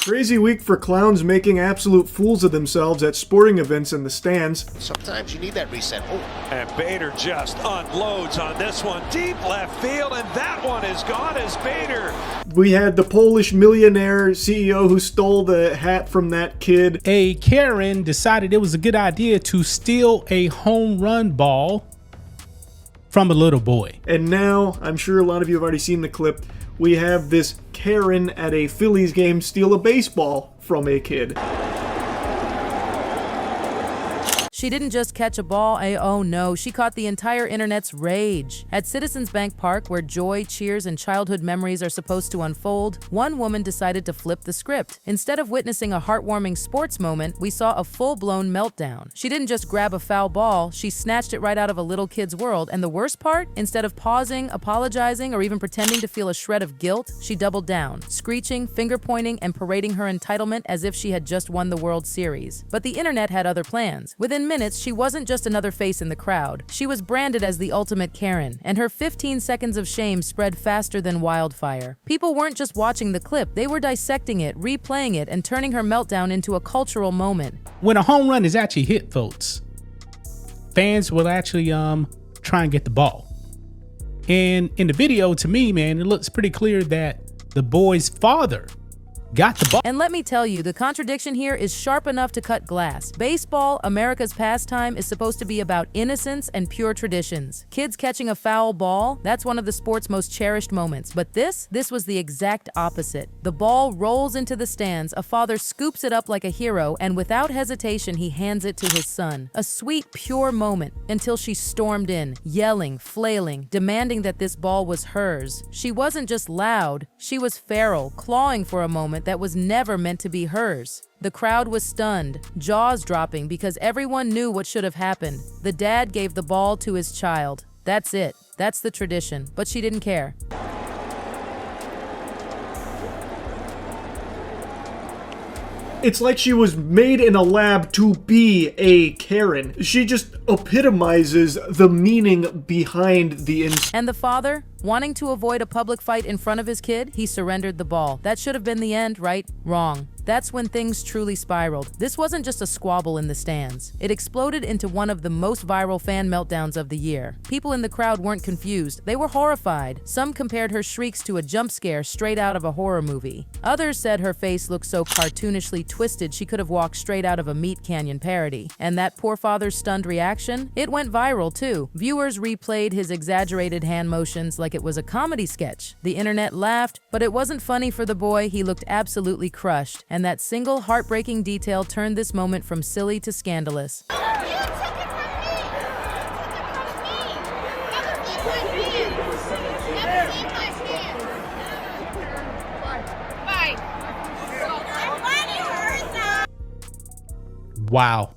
Crazy week for clowns making absolute fools of themselves at sporting events in the stands. Sometimes you need that reset. Oh. And Bader just unloads on this one. Deep left field, and that one is gone as Bader. We had the Polish millionaire CEO who stole the hat from that kid. A Karen decided it was a good idea to steal a home run ball from a little boy. And now, I'm sure a lot of you have already seen the clip, we have this Karen at a Phillies game steal a baseball from a kid. She didn't just catch a ball, oh no, she caught the entire internet's rage. At Citizens Bank Park, where joy, cheers, and childhood memories are supposed to unfold, one woman decided to flip the script. Instead of witnessing a heartwarming sports moment, we saw a full-blown meltdown. She didn't just grab a foul ball, she snatched it right out of a little kid's world, and the worst part? Instead of pausing, apologizing, or even pretending to feel a shred of guilt, she doubled down, screeching, finger-pointing, and parading her entitlement as if she had just won the World Series. But the internet had other plans. Within minutes, she wasn't just another face in the crowd. She was branded as the ultimate Karen, and her 15 seconds of shame spread faster than wildfire. People weren't just watching the clip, they were dissecting it, replaying it, and turning her meltdown into a cultural moment. When a home run is actually hit, folks, fans will actually try and get the ball. And in the video, to me, man, it looks pretty clear that the boy's father got the ball. And let me tell you, the contradiction here is sharp enough to cut glass. Baseball, America's pastime, is supposed to be about innocence and pure traditions. Kids catching a foul ball, that's one of the sport's most cherished moments. But this was the exact opposite. The ball rolls into the stands, a father scoops it up like a hero, and without hesitation, he hands it to his son. A sweet, pure moment, until she stormed in, yelling, flailing, demanding that this ball was hers. She wasn't just loud, she was feral, clawing for a moment that was never meant to be hers. The crowd was stunned, jaws dropping because everyone knew what should have happened. The dad gave the ball to his child. That's it. That's the tradition. But she didn't care. It's like she was made in a lab to be a Karen. She just epitomizes the meaning behind the And the father? Wanting to avoid a public fight in front of his kid, he surrendered the ball. That should have been the end, right? Wrong. That's when things truly spiraled. This wasn't just a squabble in the stands. It exploded into one of the most viral fan meltdowns of the year. People in the crowd weren't confused. They were horrified. Some compared her shrieks to a jump scare straight out of a horror movie. Others said her face looked so cartoonishly twisted she could have walked straight out of a Meat Canyon parody. And that poor father's stunned reaction? It went viral too. Viewers replayed his exaggerated hand motions like it was a comedy sketch. The internet laughed, but it wasn't funny for the boy. He looked absolutely crushed. And that single heartbreaking detail turned this moment from silly to scandalous. Wow.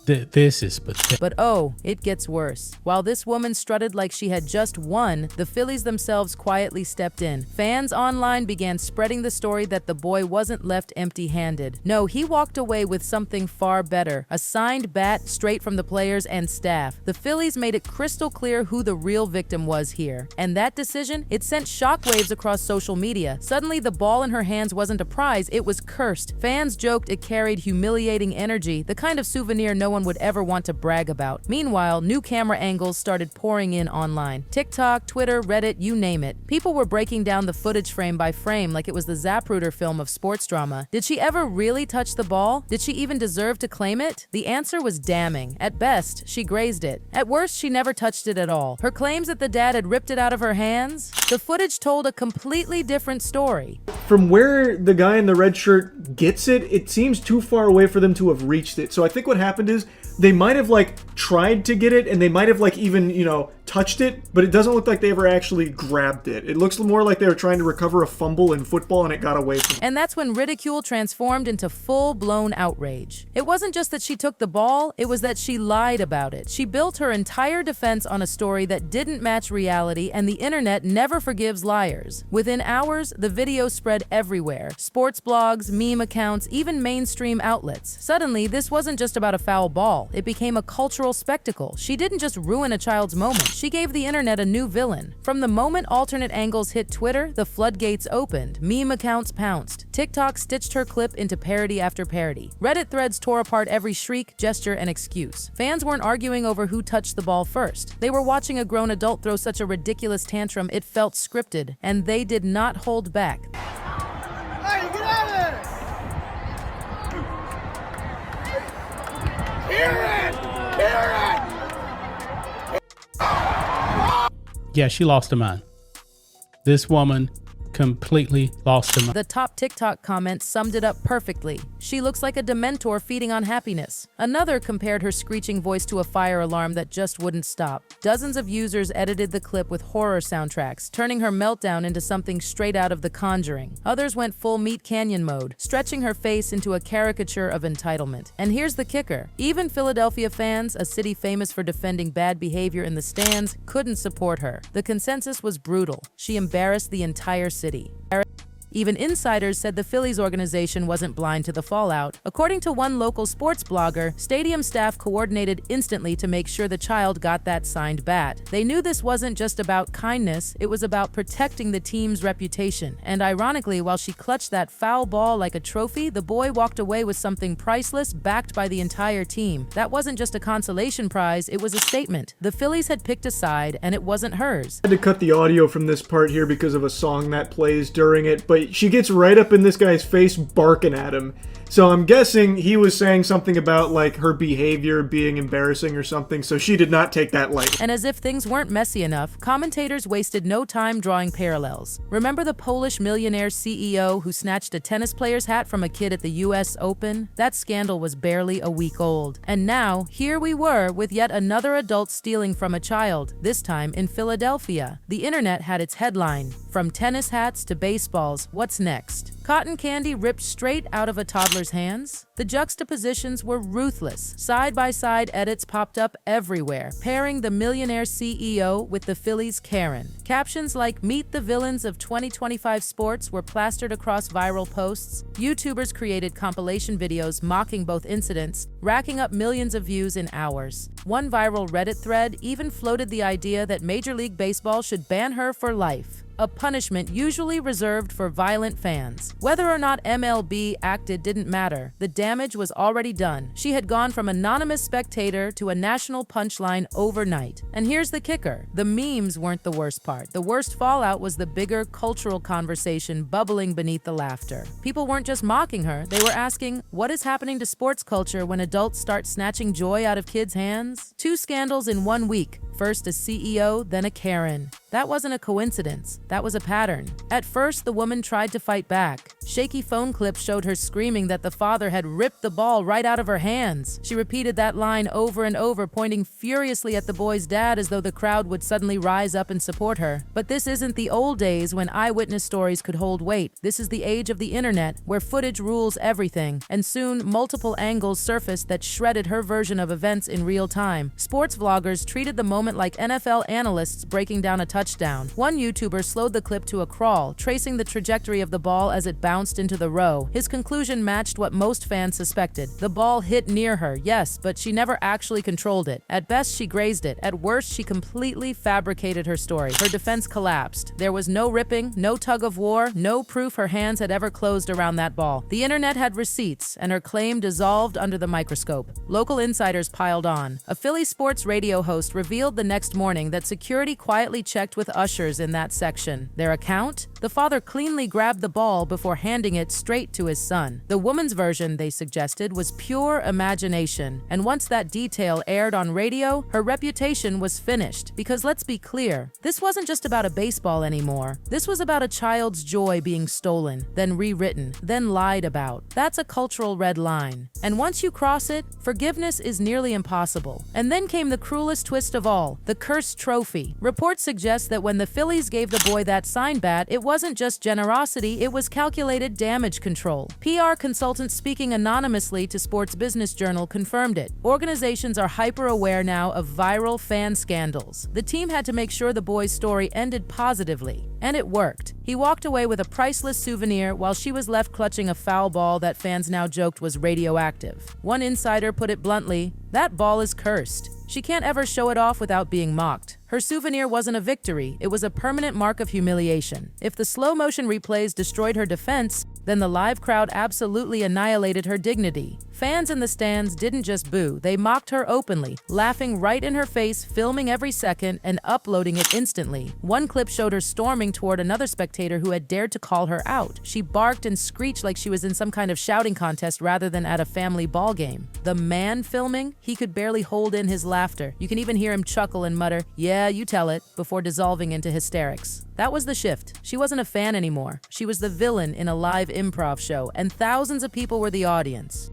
This is pathetic. But oh, it gets worse. While this woman strutted like she had just won, the Phillies themselves quietly stepped in. Fans online began spreading the story that the boy wasn't left empty-handed. No, he walked away with something far better, a signed bat straight from the players and staff. The Phillies made it crystal clear who the real victim was here. And that decision, it sent shockwaves across social media. Suddenly, the ball in her hands wasn't a prize, it was cursed. Fans joked it carried humiliating energy, the kind of souvenir no one would ever want to brag about. Meanwhile, new camera angles started pouring in online. TikTok, Twitter, Reddit, you name it. People were breaking down the footage frame by frame like it was the Zapruder film of sports drama. Did she ever really touch the ball? Did she even deserve to claim it? The answer was damning. At best, she grazed it. At worst, she never touched it at all. Her claims that the dad had ripped it out of her hands? The footage told a completely different story. From where the guy in the red shirt gets it, it seems too far away for them to have reached it. So I think what happened is they might have tried to get it, and they might have even, touched it, but it doesn't look like they ever actually grabbed it. It looks more like they were trying to recover a fumble in football and it got away from them. And that's when ridicule transformed into full-blown outrage. It wasn't just that she took the ball, it was that she lied about it. She built her entire defense on a story that didn't match reality, and the internet never forgives liars. Within hours, the video spread everywhere. Sports blogs, meme accounts, even mainstream outlets. Suddenly, this wasn't just about a foul ball. It became a cultural spectacle. She didn't just ruin a child's moment. she gave the internet a new villain. From the moment alternate angles hit Twitter, the floodgates opened. Meme accounts pounced. TikTok stitched her clip into parody after parody. Reddit threads tore apart every shriek, gesture, and excuse. Fans weren't arguing over who touched the ball first. They were watching a grown adult throw such a ridiculous tantrum it felt scripted, and they did not hold back. Hey, get out of there! Yeah, she lost her mind. This woman completely lost her mind. The top TikTok comment summed it up perfectly. She looks like a Dementor feeding on happiness. Another compared her screeching voice to a fire alarm that just wouldn't stop. Dozens of users edited the clip with horror soundtracks, turning her meltdown into something straight out of The Conjuring. Others went full Meat Canyon mode, stretching her face into a caricature of entitlement. And here's the kicker. Even Philadelphia fans, a city famous for defending bad behavior in the stands, couldn't support her. The consensus was brutal. She embarrassed the entire city. Even insiders said the Phillies organization wasn't blind to the fallout. According to one local sports blogger, stadium staff coordinated instantly to make sure the child got that signed bat. They knew this wasn't just about kindness, it was about protecting the team's reputation. And ironically, while she clutched that foul ball like a trophy, the boy walked away with something priceless, backed by the entire team. That wasn't just a consolation prize, it was a statement. The Phillies had picked a side, and it wasn't hers. I had to cut the audio from this part here because of a song that plays during it, but she gets right up in this guy's face barking at him. So I'm guessing he was saying something about like her behavior being embarrassing or something, so she did not take that light. And as if things weren't messy enough, commentators wasted no time drawing parallels. Remember the Polish millionaire CEO who snatched a tennis player's hat from a kid at the US Open? That scandal was barely a week old. And now, here we were with yet another adult stealing from a child, this time in Philadelphia. The internet had its headline, "From tennis hats to baseballs, what's next?" Cotton candy ripped straight out of a toddler's hands? The juxtapositions were ruthless. Side-by-side edits popped up everywhere, pairing the millionaire CEO with the Phillies Karen. Captions like "Meet the villains of 2025 sports" were plastered across viral posts. YouTubers created compilation videos mocking both incidents, racking up millions of views in hours. One viral Reddit thread even floated the idea that Major League Baseball should ban her for life, a punishment usually reserved for violent fans. Whether or not MLB acted didn't matter. The damage was already done. She had gone from anonymous spectator to a national punchline overnight. And here's the kicker. The memes weren't the worst part. The worst fallout was the bigger cultural conversation bubbling beneath the laughter. People weren't just mocking her. They were asking, what is happening to sports culture when adults start snatching joy out of kids' hands? 2 scandals in 1 week. First a CEO, then a Karen. That wasn't a coincidence. That was a pattern. At first, the woman tried to fight back. Shaky phone clips showed her screaming that the father had ripped the ball right out of her hands. She repeated that line over and over, pointing furiously at the boy's dad as though the crowd would suddenly rise up and support her. But this isn't the old days when eyewitness stories could hold weight. This is the age of the internet, where footage rules everything. And soon, multiple angles surfaced that shredded her version of events in real time. Sports vloggers treated the moment like NFL analysts breaking down a touchdown. One YouTuber slowed the clip to a crawl, tracing the trajectory of the ball as it bounced into the row. His conclusion matched what most fans suspected. The ball hit near her, yes, but she never actually controlled it. At best, she grazed it. At worst, she completely fabricated her story. Her defense collapsed. There was no ripping, no tug of war, no proof her hands had ever closed around that ball. The internet had receipts, and her claim dissolved under the microscope. Local insiders piled on. A Philly sports radio host revealed the next morning that security quietly checked with ushers in that section. Their account? The father cleanly grabbed the ball before handing it straight to his son. The woman's version, they suggested, was pure imagination. And once that detail aired on radio, her reputation was finished. Because let's be clear, this wasn't just about a baseball anymore. This was about a child's joy being stolen, then rewritten, then lied about. That's a cultural red line. And once you cross it, forgiveness is nearly impossible. And then came the cruelest twist of all, the cursed trophy. Reports suggest that when the Phillies gave the boy that sign bat, it wasn't just generosity, it was calculated damage control. PR consultants speaking anonymously to Sports Business Journal confirmed it. Organizations are hyper-aware now of viral fan scandals. The team had to make sure the boy's story ended positively. And it worked. He walked away with a priceless souvenir while she was left clutching a foul ball that fans now joked was radioactive. One insider put it bluntly, "That ball is cursed. She can't ever show it off without being mocked." Her souvenir wasn't a victory, it was a permanent mark of humiliation. If the slow-motion replays destroyed her defense, then the live crowd absolutely annihilated her dignity. Fans in the stands didn't just boo, they mocked her openly, laughing right in her face, filming every second, and uploading it instantly. One clip showed her storming toward another spectator who had dared to call her out. She barked and screeched like she was in some kind of shouting contest rather than at a family ball game. The man filming, he could barely hold in his laughter. You can even hear him chuckle and mutter, "Yeah, you tell it," before dissolving into hysterics. That was the shift. She wasn't a fan anymore. She was the villain in a live improv show, and thousands of people were the audience.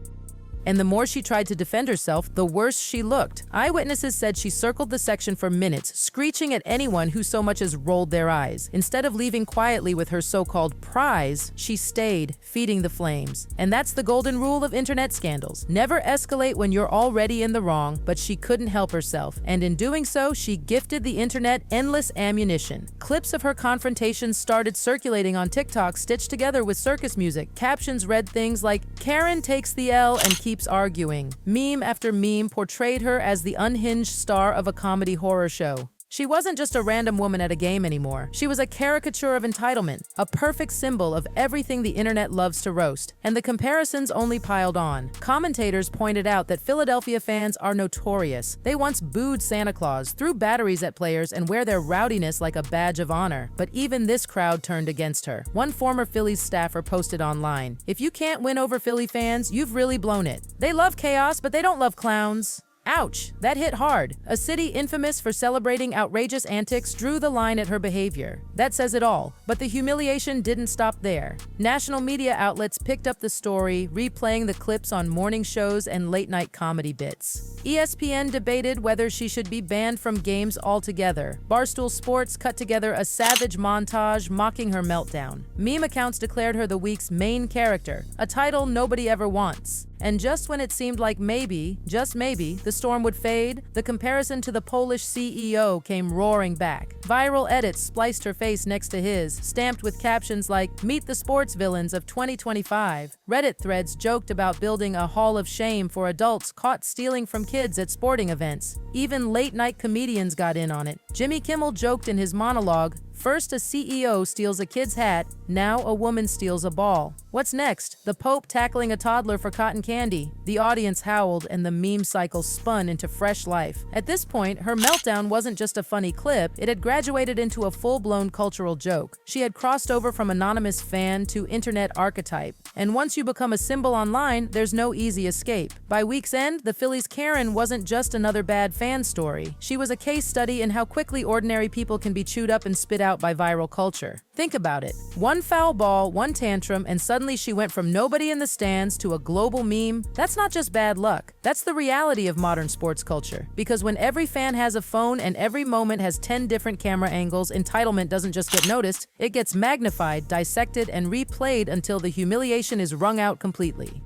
And the more she tried to defend herself, the worse she looked. Eyewitnesses said she circled the section for minutes, screeching at anyone who so much as rolled their eyes. Instead of leaving quietly with her so-called prize, she stayed, feeding the flames. And that's the golden rule of internet scandals. Never escalate when you're already in the wrong, but she couldn't help herself. And in doing so, she gifted the internet endless ammunition. Clips of her confrontations started circulating on TikTok, stitched together with circus music. Captions read things like, "Karen takes the L and keeps arguing." Meme after meme portrayed her as the unhinged star of a comedy horror show. She wasn't just a random woman at a game anymore. She was a caricature of entitlement, a perfect symbol of everything the internet loves to roast. And the comparisons only piled on. Commentators pointed out that Philadelphia fans are notorious. They once booed Santa Claus, threw batteries at players, and wear their rowdiness like a badge of honor. But even this crowd turned against her. One former Phillies staffer posted online, "If you can't win over Philly fans, you've really blown it. They love chaos, but they don't love clowns." Ouch, that hit hard. A city infamous for celebrating outrageous antics drew the line at her behavior. That says it all, but the humiliation didn't stop there. National media outlets picked up the story, replaying the clips on morning shows and late-night comedy bits. ESPN debated whether she should be banned from games altogether. Barstool Sports cut together a savage montage mocking her meltdown. Meme accounts declared her the week's main character, a title nobody ever wants. And just when it seemed like maybe, just maybe, the storm would fade, the comparison to the Polish CEO came roaring back. Viral edits spliced her face next to his, stamped with captions like, "Meet the sports villains of 2025. Reddit threads joked about building a hall of shame for adults caught stealing from kids at sporting events. Even late-night comedians got in on it. Jimmy Kimmel joked in his monologue, "First a CEO steals a kid's hat, now a woman steals a ball." What's next? The Pope tackling a toddler for cotton candy. The audience howled and the meme cycle spun into fresh life. At this point, her meltdown wasn't just a funny clip, it had graduated into a full-blown cultural joke. She had crossed over from anonymous fan to internet archetype. And once you become a symbol online, there's no easy escape. By week's end, the Phillies Karen wasn't just another bad fan story. She was a case study in how quickly ordinary people can be chewed up and spit out by viral culture. Think about it. One foul ball, one tantrum, and suddenly she went from nobody in the stands to a global meme. That's not just bad luck. That's the reality of modern sports culture. Because when every fan has a phone and every moment has 10 different camera angles, entitlement doesn't just get noticed, it gets magnified, dissected, and replayed until the humiliation is wrung out completely.